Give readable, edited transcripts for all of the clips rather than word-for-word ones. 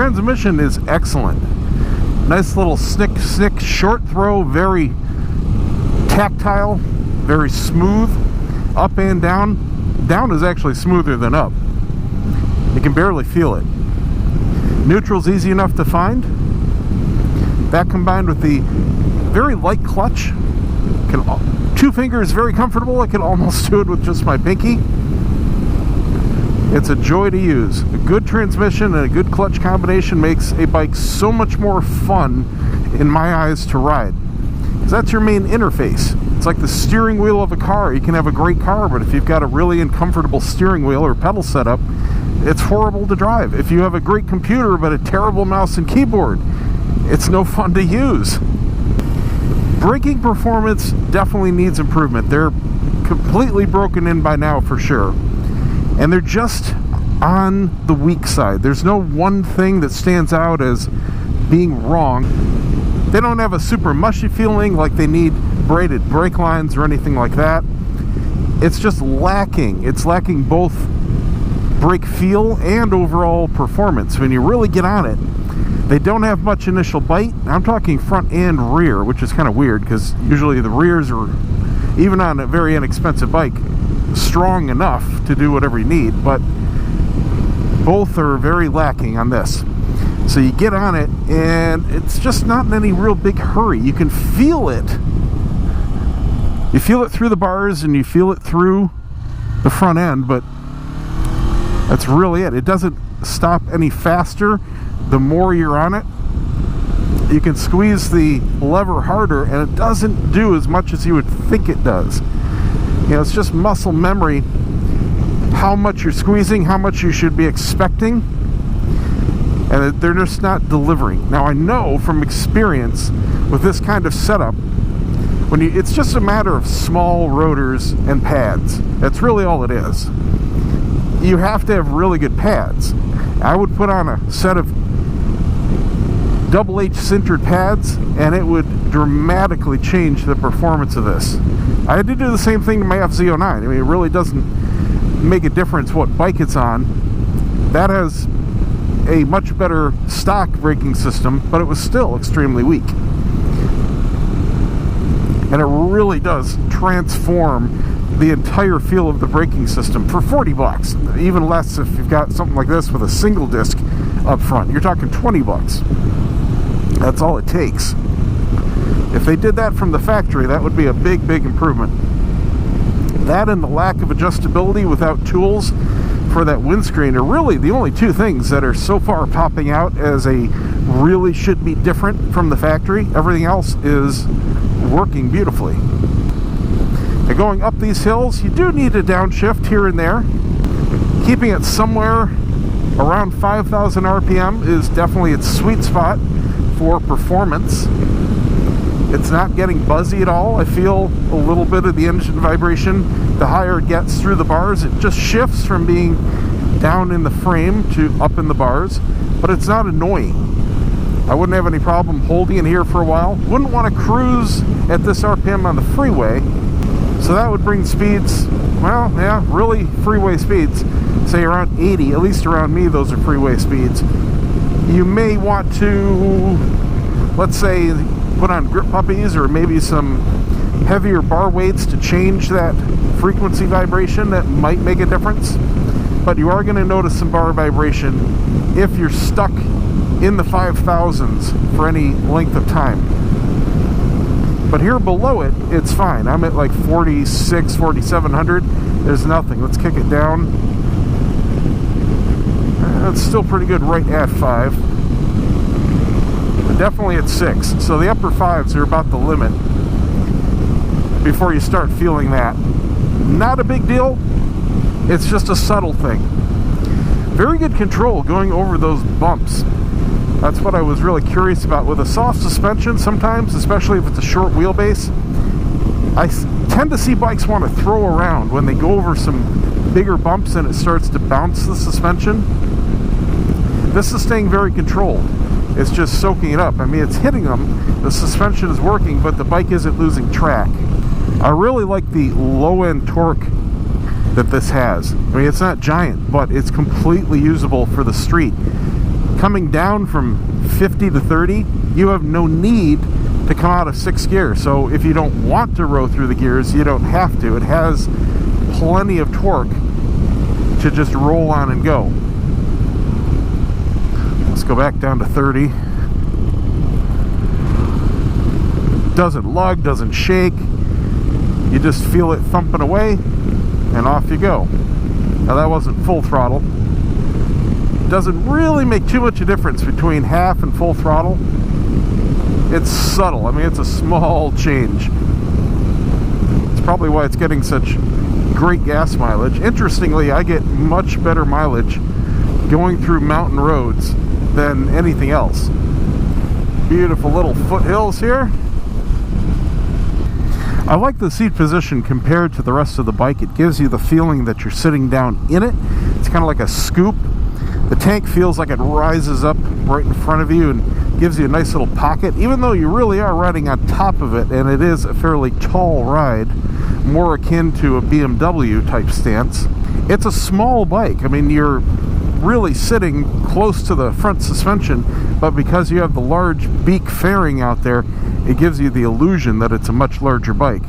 transmission is excellent. Nice little snick short throw, very tactile, very smooth. Up and down. Down is actually smoother than up. You can barely feel it. Neutral's easy enough to find. That combined with the very light clutch, two fingers very comfortable. I can almost do it with just my pinky. It's a joy to use. A good transmission and a good clutch combination makes a bike so much more fun in my eyes to ride. Because that's your main interface. It's like the steering wheel of a car. You can have a great car, but if you've got a really uncomfortable steering wheel or pedal setup, it's horrible to drive. If you have a great computer but a terrible mouse and keyboard, it's no fun to use. Braking performance definitely needs improvement. They're completely broken in by now for sure. And they're just on the weak side. There's no one thing that stands out as being wrong. They don't have a super mushy feeling like they need braided brake lines or anything like that. It's just lacking. It's lacking both brake feel and overall performance. When you really get on it, they don't have much initial bite. I'm talking front and rear, which is kind of weird because usually the rears are, even on a very inexpensive bike, strong enough to do whatever you need, but both are very lacking on this. So you get on it and it's just not in any real big hurry. You can feel it. You feel it through the bars and you feel it through the front end, but that's really it. It doesn't stop any faster the more you're on it. You can squeeze the lever harder and it doesn't do as much as you would think it does. You know, it's just muscle memory, how much you're squeezing, how much you should be expecting, and they're just not delivering. Now, I know from experience with this kind of setup, it's just a matter of small rotors and pads. That's really all it is. You have to have really good pads. I would put on a set of double H sintered pads and it would dramatically change the performance of this. I had to do the same thing to my FZ09. I mean, it really doesn't make a difference what bike it's on. That has a much better stock braking system, but it was still extremely weak. And it really does transform the entire feel of the braking system for 40 bucks. Even less if you've got something like this with a single disc up front. You're talking 20 bucks. That's all it takes. If they did that from the factory, that would be a big, big improvement. That and the lack of adjustability without tools for that windscreen are really the only two things that are so far popping out as a really should be different from the factory. Everything else is working beautifully. Now, going up these hills, you do need a downshift here and there. Keeping it somewhere around 5,000 RPM is definitely its sweet spot for performance. It's not getting buzzy at all. I feel a little bit of the engine vibration. The higher it gets through the bars, it just shifts from being down in the frame to up in the bars, but it's not annoying. I wouldn't have any problem holding it here for a while. Wouldn't want to cruise at this RPM on the freeway, so that would bring speeds, well, yeah, really freeway speeds, say around 80, at least around me those are freeway speeds. You may want to, let's say, put on grip puppies or maybe some heavier bar weights to change that frequency vibration. That might make a difference, but you are going to notice some bar vibration if you're stuck in the 5,000s for any length of time. But here below it, it's fine. I'm at like 46, 4,700. There's nothing. Let's kick it down. That's still pretty good right at 5. But definitely at 6. So the upper 5s are about the limit before you start feeling that. Not a big deal. It's just a subtle thing. Very good control going over those bumps. That's what I was really curious about. With a soft suspension, sometimes, especially if it's a short wheelbase, I tend to see bikes want to throw around when they go over some bigger bumps and it starts to bounce the suspension. This is staying very controlled. It's just soaking it up. I mean, it's hitting them, the suspension is working, but the bike isn't losing track. I really like the low-end torque that this has. I mean, it's not giant, but it's completely usable for the street. coming down from 50 to 30, you have no need to come out of 6th gear. So if you don't want to row through the gears, you don't have to. It has plenty of torque to just roll on and go. Let's go back down to 30. Doesn't lug, doesn't shake. You just feel it thumping away, and off you go. Now that wasn't full throttle. Doesn't really make too much of a difference between half and full throttle. It's subtle. I mean, it's a small change. It's probably why it's getting such great gas mileage. Interestingly, I get much better mileage going through mountain roads than anything else. Beautiful little foothills here. I like the seat position compared to the rest of the bike. It gives you the feeling that you're sitting down in it. It's kind of like a scoop. The tank feels like it rises up right in front of you and gives you a nice little pocket, even though you really are riding on top of it, and it is a fairly tall ride, more akin to a BMW type stance. It's a small bike. I mean, you're really sitting close to the front suspension, but because you have the large beak fairing out there, it gives you the illusion that it's a much larger bike.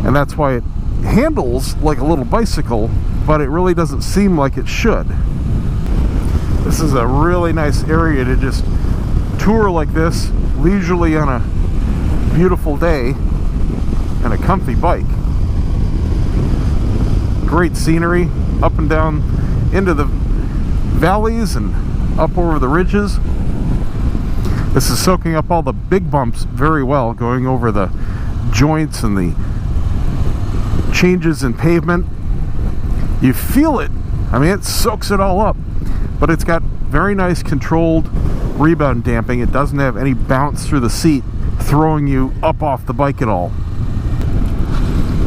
And that's why it handles like a little bicycle, but it really doesn't seem like it should. This is a really nice area to just tour like this, leisurely on a beautiful day, and a comfy bike. Great scenery, up and down into the valleys and up over the ridges. This is soaking up all the big bumps very well, going over the joints and the changes in pavement. You feel it. I mean, it soaks it all up. But it's got very nice controlled rebound damping. It doesn't have any bounce through the seat throwing you up off the bike at all.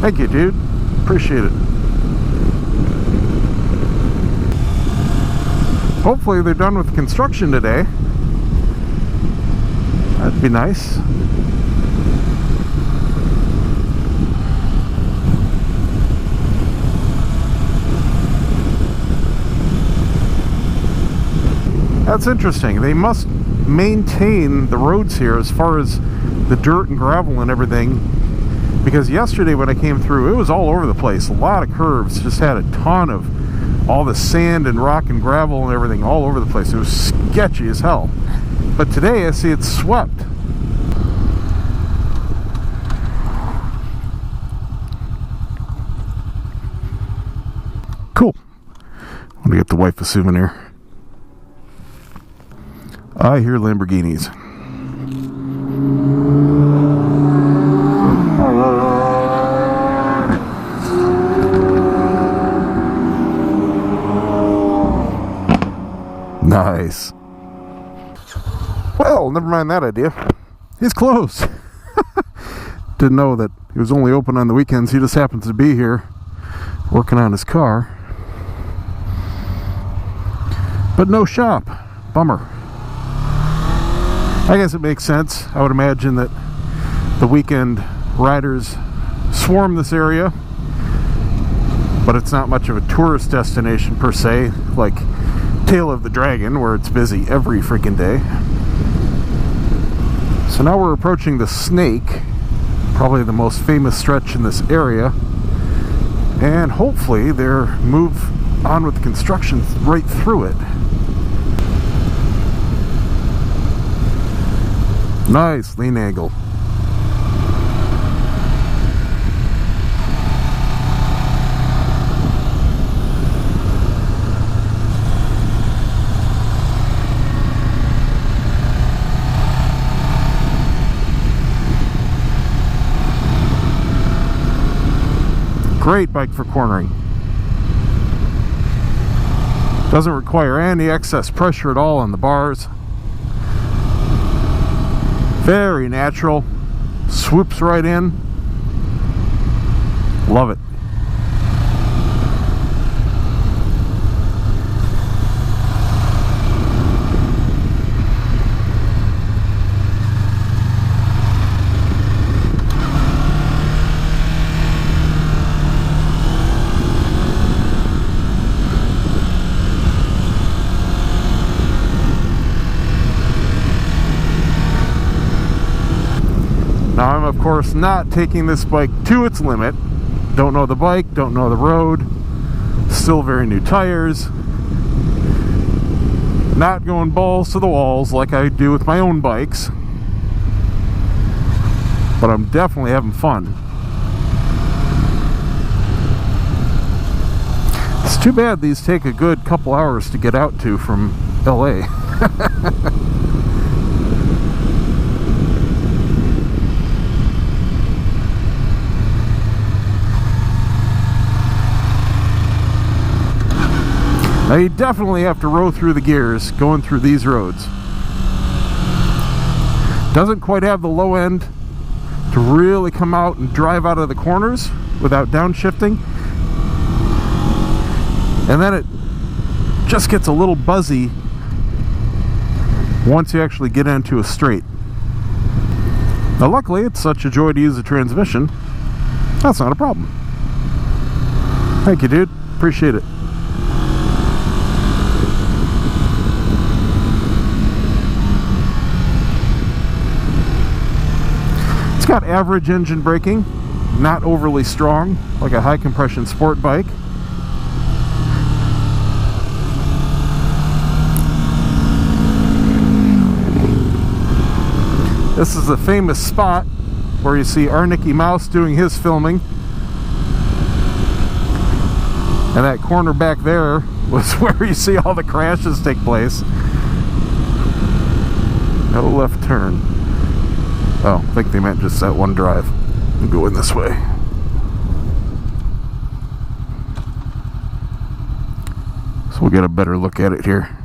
Thank you, dude. Appreciate it. Hopefully they're done with construction today. That'd be nice. That's interesting. They must maintain the roads here as far as the dirt and gravel and everything, because yesterday when I came through, it was all over the place. A lot of curves. Just had a ton of all the sand and rock and gravel and everything all over the place. It was sketchy as hell. But today I see it's swept. Cool. I'm gonna get the wife a souvenir. I hear Lamborghinis. Nice. Well, never mind that idea. He's closed. Didn't know that he was only open on the weekends. He just happens to be here working on his car. But no shop. Bummer. I guess it makes sense. I would imagine that the weekend riders swarm this area, but it's not much of a tourist destination per se, like Tail of the Dragon, where it's busy every freaking day. So now we're approaching the Snake, probably the most famous stretch in this area, and hopefully they're move on with the construction right through it. Nice lean angle. Great bike for cornering. Doesn't require any excess pressure at all on the bars. Very natural. Swoops right in. Love it. Now I'm of course not taking this bike to its limit. Don't know the bike, don't know the road, still very new tires. Not going balls to the walls like I do with my own bikes. But I'm definitely having fun. It's too bad these take a good couple hours to get out to from LA. Now you definitely have to row through the gears going through these roads. Doesn't quite have the low end to really come out and drive out of the corners without downshifting. And then it just gets a little buzzy once you actually get into a straight. Now luckily it's such a joy to use the transmission, that's not a problem. Thank you, dude, appreciate it. It's got average engine braking, not overly strong like a high compression sport bike. This is a famous spot where you see our Mickey Mouse doing his filming. And that corner back there was where you see all the crashes take place. No left turn. Oh, I think they meant just that one drive. I'm going this way. So we'll get a better look at it here.